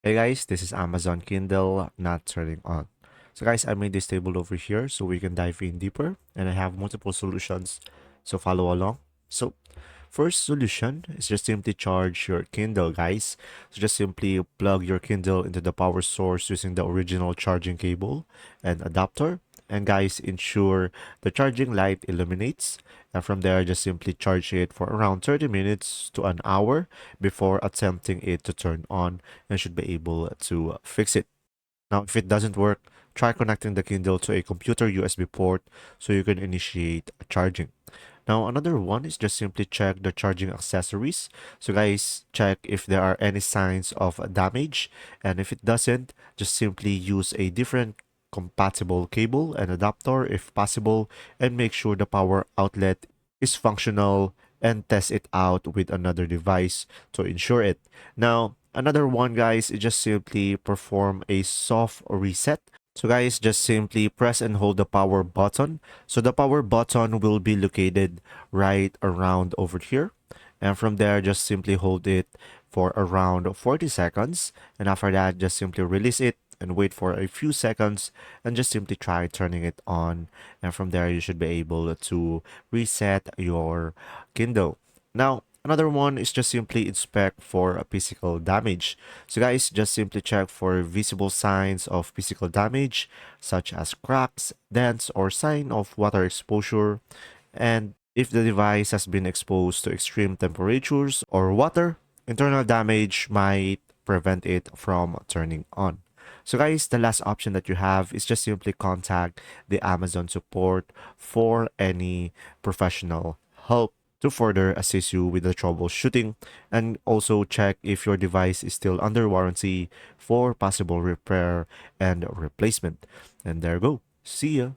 Hey guys, this is Amazon Kindle not turning on. So guys, I made this table over here so we can dive in deeper, and I have multiple solutions, so follow along. So first solution is just simply charge your Kindle, guys. So just simply plug your Kindle into the power source using the original charging cable and adapter. And guys, ensure the charging light illuminates. And from there, just simply charge it for around 30 minutes to an hour before attempting it to turn on, and should be able to fix it. Now, if it doesn't work, try connecting the Kindle to a computer USB port so you can initiate charging. Now, another one is just simply check the charging accessories. So guys, check if there are any signs of damage. And if it doesn't, just simply use a different compatible cable and adapter if possible, and make sure the power outlet is functional, and test it out with another device to ensure it. Now, another one, guys, is just simply perform a soft reset. So guys, just simply press and hold the power button. So the power button will be located right around over here. And from there, just simply hold it for around 40 seconds. And after that, just simply release it and wait for a few seconds, and just simply try turning it on. And from there, you should be able to reset your Kindle. Now, another one is just simply inspect for a physical damage. So guys, just simply check for visible signs of physical damage, such as cracks, dents, or sign of water exposure. And if the device has been exposed to extreme temperatures or water, internal damage might prevent it from turning on. So guys, the last option that you have is just simply contact the Amazon support for any professional help to further assist you with the troubleshooting, and also check if your device is still under warranty for possible repair and replacement. And there you go. See ya.